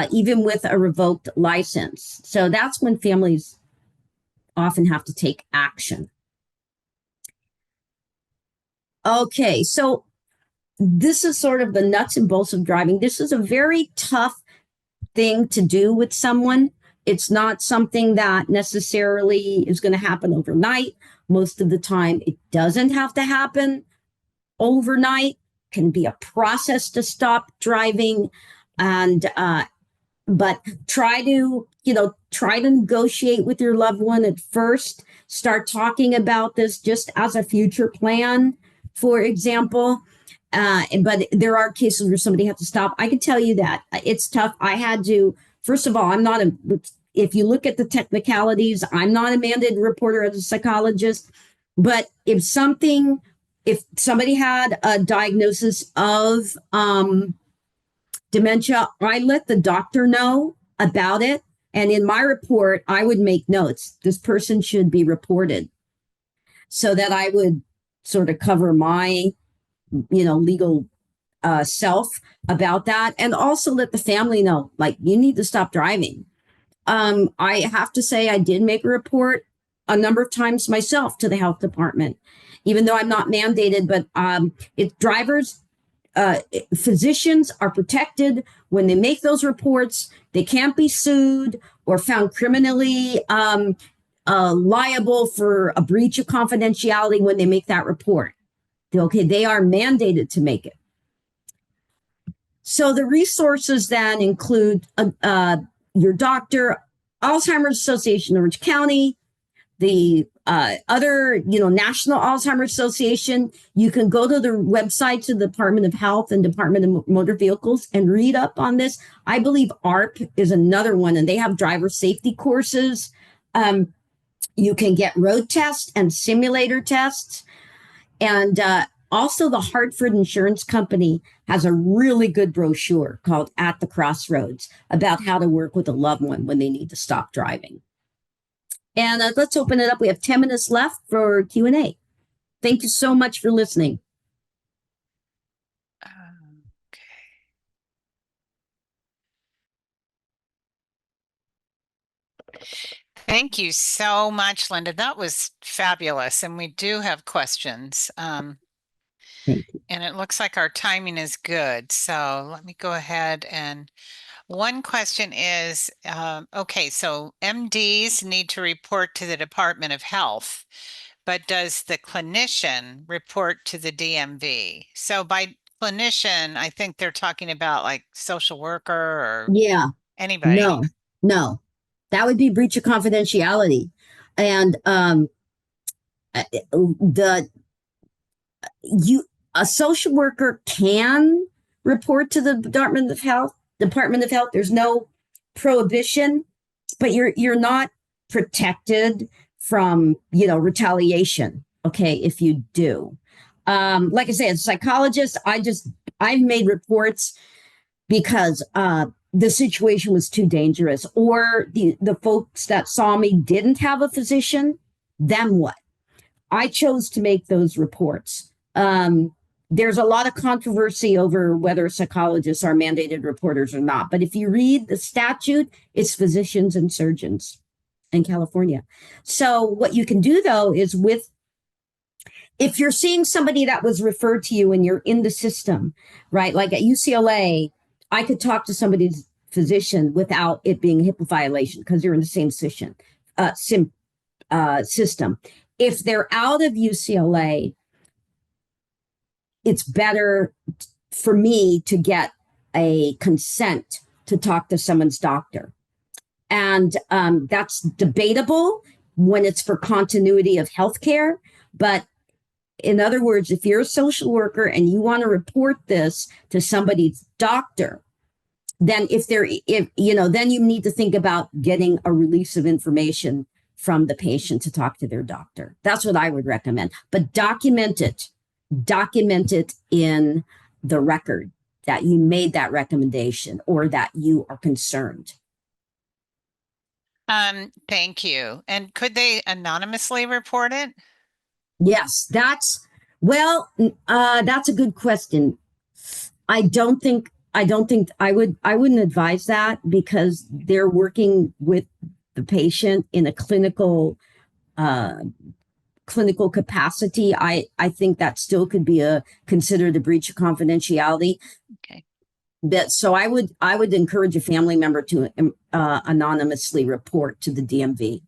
even with a revoked license. So that's when families often have to take action. Okay, so this is sort of the nuts and bolts of driving. This is a very tough thing to do with someone. It's not something that necessarily is going to happen overnight. Most of the time, it doesn't have to happen overnight. It can be a process to stop driving, but try to negotiate with your loved one at first. Start talking about this just as a future plan, for example. But there are cases where somebody has to stop. I can tell you that it's tough. I had to, first of all, if you look at the technicalities, I'm not a mandated reporter as a psychologist, but if somebody had a diagnosis of dementia, I let the doctor know about it. And in my report, I would make notes. This person should be reported, so that I would sort of cover my, legal self about that. And also let the family know, like, you need to stop driving. I have to say I did make a report a number of times myself to the health department, even though I'm not mandated, but physicians are protected when they make those reports. They can't be sued or found criminally liable for a breach of confidentiality when they make that report. Okay, they are mandated to make it. So the resources then include your doctor, Alzheimer's Association of Orange County, the other, National Alzheimer's Association. You can go to the websites of the Department of Health and Department of Motor Vehicles and read up on this. I believe ARP is another one, and they have driver safety courses. You can get road tests and simulator tests. And also, the Hartford Insurance Company has a really good brochure called At the Crossroads about how to work with a loved one when they need to stop driving. And let's open it up. We have 10 minutes left for Q&A. Thank you so much for listening. Okay. Thank you so much, Linda. That was fabulous. And we do have questions. Thank you. And it looks like our timing is good. So let me go ahead and one question is, okay, so MDs need to report to the Department of Health, but does the clinician report to the DMV? So by clinician, I think they're talking about like social worker or Yeah, anybody. no, that would be breach of confidentiality. And a social worker can report to the Department of Health. There's no prohibition, but you're not protected from retaliation. Okay, if you do, like I say, as a psychologist, I've made reports because the situation was too dangerous, or the folks that saw me didn't have a physician. Then what? I chose to make those reports. There's a lot of controversy over whether psychologists are mandated reporters or not. But if you read the statute, it's physicians and surgeons in California. So what you can do, though, is if you're seeing somebody that was referred to you and you're in the system, right? Like at UCLA, I could talk to somebody's physician without it being a HIPAA violation because you're in the same system. If they're out of UCLA, it's better for me to get a consent to talk to someone's doctor. And that's debatable when it's for continuity of healthcare. But in other words, if you're a social worker and you want to report this to somebody's doctor, then then you need to think about getting a release of information from the patient to talk to their doctor. That's what I would recommend. But document it in the record that you made that recommendation or that you are concerned. Thank you. And could they anonymously report it? Yes, that's a good question. I wouldn't advise that because they're working with the patient in a clinical capacity. I think that still could be considered a breach of confidentiality. Okay. So I would encourage a family member to anonymously report to the DMV.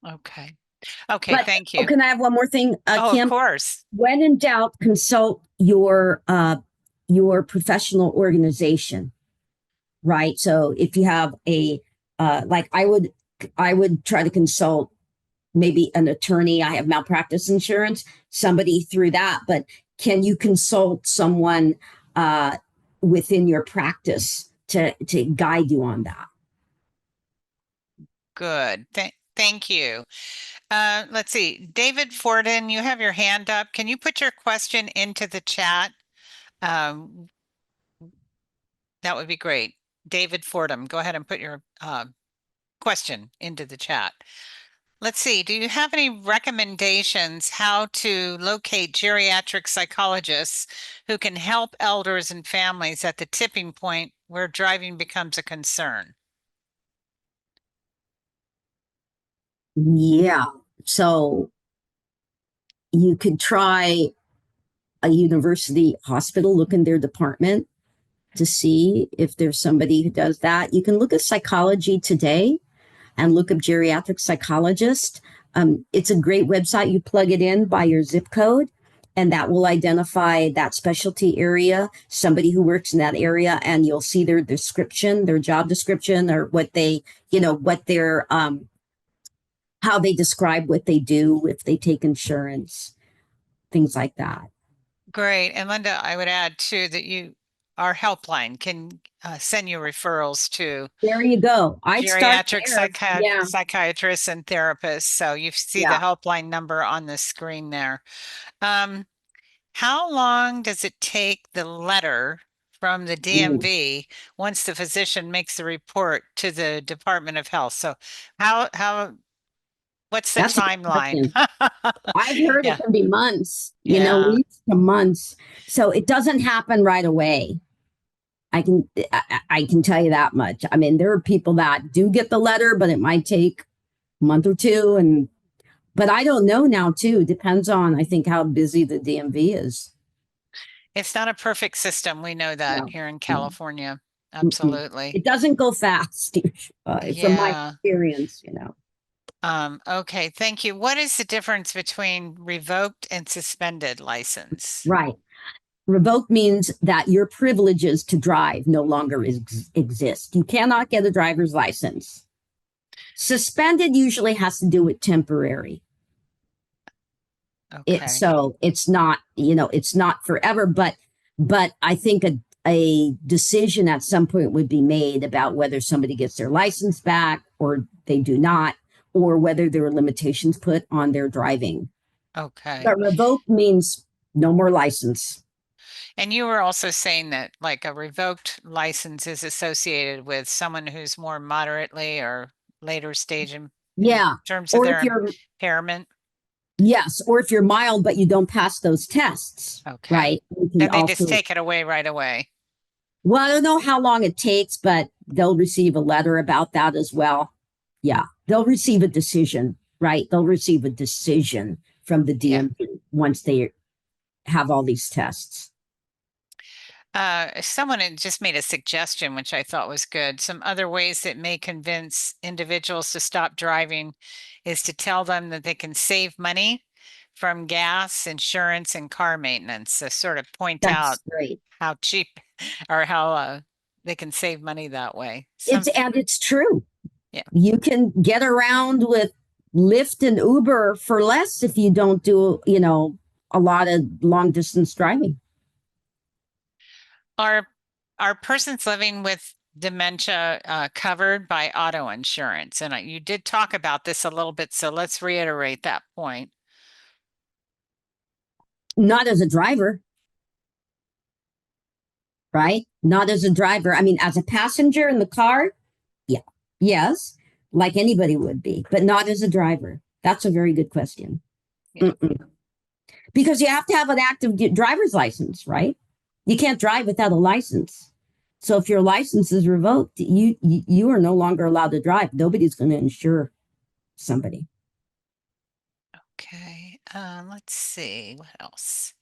Okay. Okay. Thank you. Can I have one more thing, Kim? Of course. When in doubt, consult your professional organization, right? So if you have I would try to consult maybe an attorney. I have malpractice insurance, somebody through that, but can you consult someone within your practice to guide you on that? Good. Thank you. Let's see. David Forden, you have your hand up. Can you put your question into the chat? That would be great. David Fordham, go ahead and put your question into the chat. Let's see. Do you have any recommendations how to locate geriatric psychologists who can help elders and families at the tipping point where driving becomes a concern? Yeah. So you could try a university hospital, look in their department to see if there's somebody who does that. You can look at Psychology Today and look up geriatric psychologist. It's a great website. You plug it in by your zip code and that will identify that specialty area, somebody who works in that area, and you'll see their description, their job description, or what they, what their, how they describe what they do, if they take insurance, things like that. Great. And Linda, I would add too that our helpline can send you referrals to There you go. I'd start geriatric there. Yeah. psychiatrists and therapists. So you see the Yeah. helpline number on the screen there. How long does it take the letter from the Ooh, DMV once the physician makes the report to the Department of Health? So what's the that's a good timeline? question. I've heard it Yeah, can be months, yeah. weeks to months. So it doesn't happen right away. I can tell you that much. I mean, there are people that do get the letter, but it might take a month or two. But I don't know now too. Depends on, I think, how busy the DMV is. It's not a perfect system. We know that No, here in no, California. mm-mm. Absolutely. It doesn't go fast, from my Yeah. experience. Okay, thank you. What is the difference between revoked and suspended license? Right. Revoke means that your privileges to drive no longer exist. You cannot get a driver's license. Suspended usually has to do with temporary. Okay. So it's not, it's not forever, but I think a decision at some point would be made about whether somebody gets their license back or they do not, or whether there are limitations put on their driving. Okay. But revoke means no more license. And you were also saying that like a revoked license is associated with someone who's more moderately or later stage in Yeah. terms of Or if their you're, impairment. yes, or if you're mild, but you don't pass those tests, Okay. right? You can Then they just also, take it away right away. well, I don't know how long it takes, but they'll receive a letter about that as well. Yeah, they'll receive a decision, right? They'll receive a decision from the Yeah. DMV once they have all these tests. Someone had just made a suggestion, which I thought was good. Some other ways that may convince individuals to stop driving is to tell them that they can save money from gas, insurance, and car maintenance. So sort of point out That's great. how cheap or how they can save money that way. It's true. Yeah. You can get around with Lyft and Uber for less if you don't do, a lot of long distance driving. Are persons living with dementia covered by auto insurance? And you did talk about this a little bit, so let's reiterate that point. Not as a driver, right? Not as a driver. I mean, as a passenger in the car, yeah, yes, like anybody would be, but not as a driver. That's a very good question. Yeah. Because you have to have an active driver's license, right? You can't drive without a license. So if your license is revoked, you are no longer allowed to drive. Nobody's going to insure somebody. Okay, let's see what else.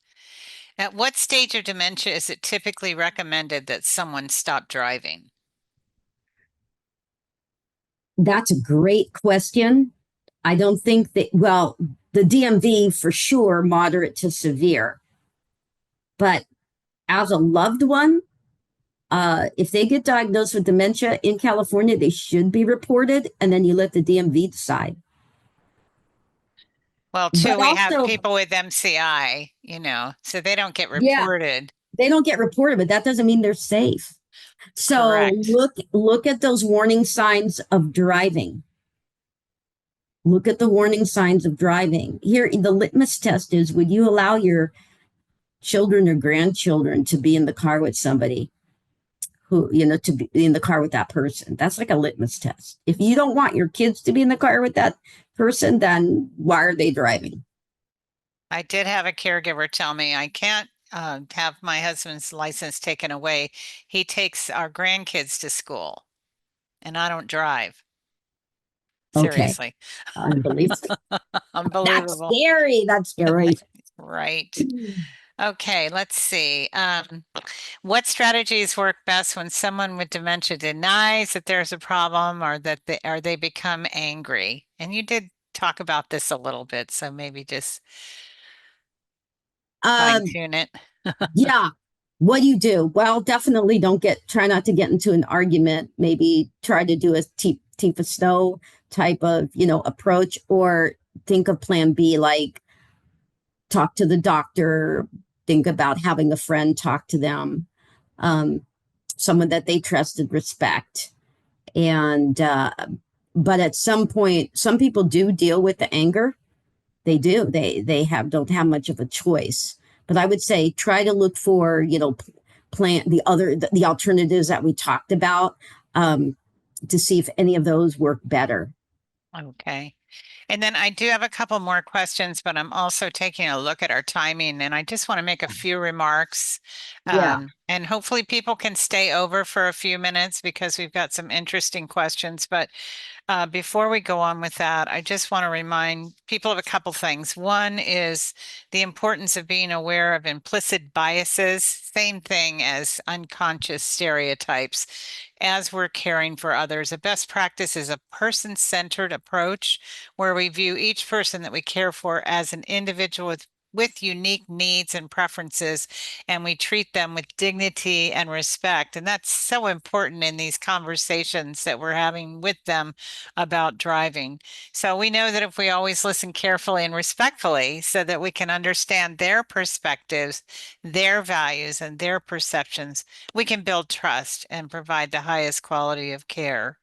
At what stage of dementia is it typically recommended that someone stop driving? That's a great question. I don't think that, well, the DMV for sure, moderate to severe. But as a loved one, if they get diagnosed with dementia in California, they should be reported, and then you let the DMV decide. Well, too, But we have also, people with MCI, so they don't get yeah, reported. they don't get reported, but that doesn't mean they're safe. So Correct. look at those warning signs of driving. Look at the warning signs of driving. Here, the litmus test is: would you allow your children or grandchildren to be in the car with somebody who, to be in the car with that person? That's like a litmus test. If you don't want your kids to be in the car with that person, then why are they driving? I did have a caregiver tell me I can't have my husband's license taken away. He takes our grandkids to school and I don't drive. Okay, Seriously. unbelievable. That's Unbelievable. scary. That's scary. Right. Okay, let's see. What strategies work best when someone with dementia denies that there's a problem or that they become angry? And you did talk about this a little bit, so maybe just fine Um, tune it. yeah. What do you do? Well, definitely try not to get into an argument. Maybe try to do a teeth of snow type of, approach, or think of plan B, like talk to the doctor, think about having a friend talk to them, um, someone that they trust and respect. And, but at some point, some people do deal with the anger. They do. Don't have much of a choice. But I would say try to look for, plan the alternatives that we talked about, um, to see if any of those work better. Okay. And then I do have a couple more questions, but I'm also taking a look at our timing and I just want to make a few remarks. Yeah. And hopefully people can stay over for a few minutes because we've got some interesting questions. But before we go on with that, I just want to remind people of a couple things. One is the importance of being aware of implicit biases, same thing as unconscious stereotypes as we're caring for others. A best practice is a person-centered approach where we view each person that we care for as an individual with unique needs and preferences, and we treat them with dignity and respect. And that's so important in these conversations that we're having with them about driving. So we know that if we always listen carefully and respectfully so that we can understand their perspectives, their values, and their perceptions, we can build trust and provide the highest quality of care.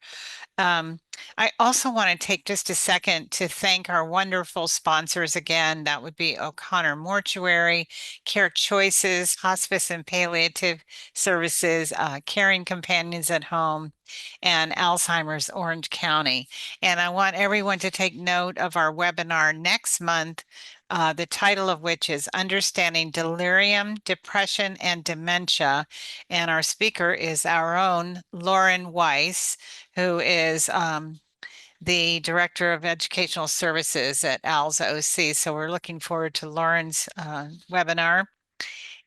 Um, I also want to take just a second to thank our wonderful sponsors again. That would be O'Connor Mortuary, Care Choices, Hospice and Palliative Services, Caring Companions at Home, and Alzheimer's Orange County. And I want everyone to take note of our webinar next month, the title of which is Understanding Delirium, Depression, and Dementia. And our speaker is our own Lauren Weiss, who is the Director of Educational Services at ALS OC. So we're looking forward to Lauren's webinar.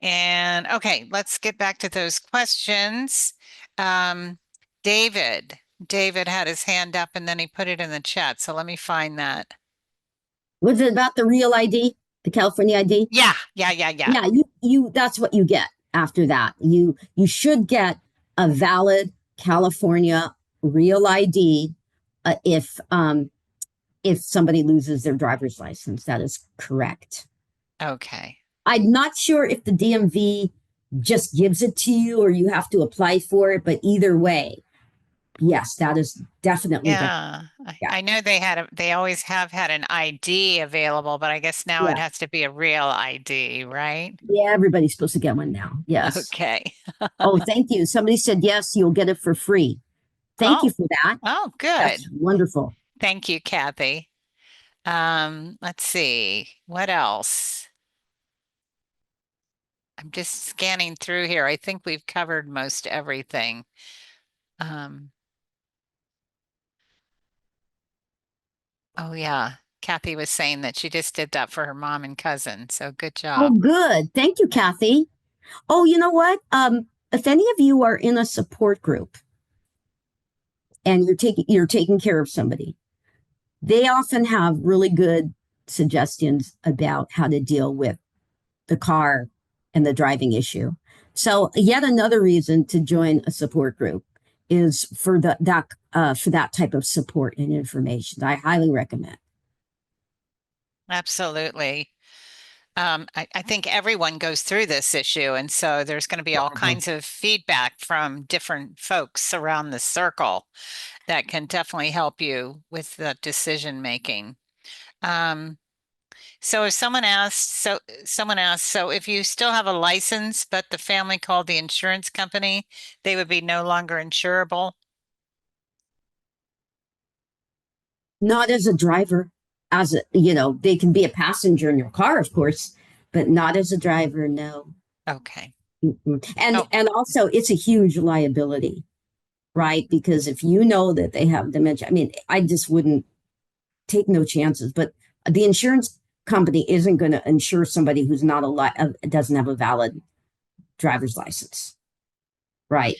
And okay, let's get back to those questions. Um, David, David had his hand up and then he put it in the chat. So let me find that. Was it about the real ID, the California ID? Yeah. Yeah, that's what you get after that. You should get a valid California real ID, if somebody loses their driver's license. That is correct. Okay. I'm not sure if the DMV just gives it to you or you have to apply for it, but either way, yes, that is definitely the, Yeah, yeah, I know they always have had an ID available, but I guess now it yeah, has to be a real ID, right? yeah. Everybody's supposed to get one now. Yes. Okay. Oh, thank you. Somebody said yes, you'll get it for free. Thank you Oh, for that. oh, good. That's wonderful. Thank you, Kathy. Let's see, what else? I'm just scanning through here. I think we've covered most everything. Um, oh yeah, Kathy was saying that she just did that for her mom and cousin. So good Oh, job. good. Thank you, Kathy. Oh, you know what? If any of you are in a support group and you're taking care of somebody, they often have really good suggestions about how to deal with the car and the driving issue. So yet another reason to join a support group is for that type of support and information. I highly recommend. Absolutely. I think everyone goes through this issue, and so there's going to be all kinds of feedback from different folks around the circle that can definitely help you with the decision making. Um, so if someone asked, so if you still have a license, but the family called the insurance company, they would be no longer insurable. Not as a driver, they can be a passenger in your car, of course, but not as a driver. No. Okay. Mm-mm. And Oh, and also it's a huge liability, right? Because if you know that they have dementia, I mean, I just wouldn't take no chances. But the insurance company isn't going to insure somebody who's not doesn't have a valid driver's license, right?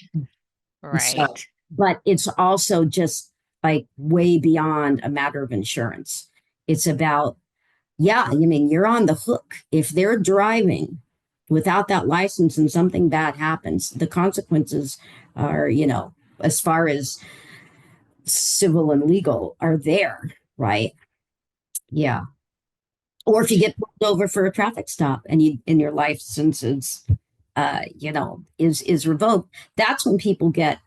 So, right. but it's also just like way beyond a matter of insurance. It's about yeah, I mean, you're on the hook. If they're driving without that license and something bad happens, the consequences are, as far as civil and legal are there, right? Yeah. Or if you get pulled over for a traffic stop and your license is is revoked, that's when people get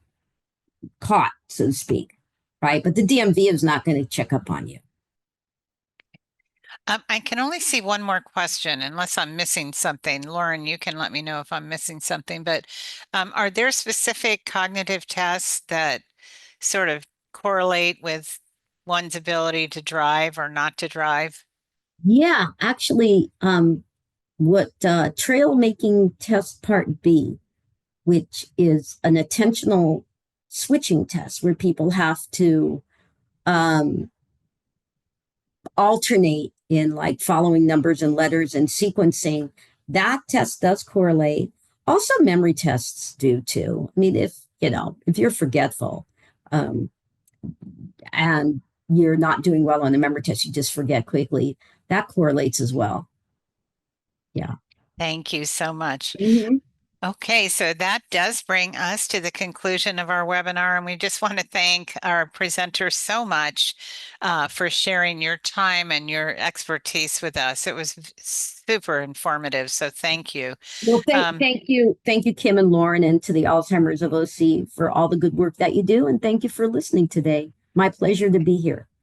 caught, so to speak, right? But the DMV is not going to check up on you. I can only see one more question unless I'm missing something. Lauren, you can let me know if I'm missing something, but are there specific cognitive tests that sort of correlate with one's ability to drive or not to drive? Yeah, actually, what trail making test part B, which is an attentional switching test where people have to um, alternate in like following numbers and letters and sequencing. That test does correlate. Also, memory tests do too. I mean, if you're forgetful um, and you're not doing well on the memory test, you just forget quickly. That correlates as well. Yeah. Thank you so much. Mm-hmm. Okay, so that does bring us to the conclusion of our webinar, and we just want to thank our presenters so much for sharing your time and your expertise with us. It was super informative, so thank you. Well, thank you, Kim and Lauren, and to the Alzheimer's of OC for all the good work that you do, and thank you for listening today. My pleasure to be here.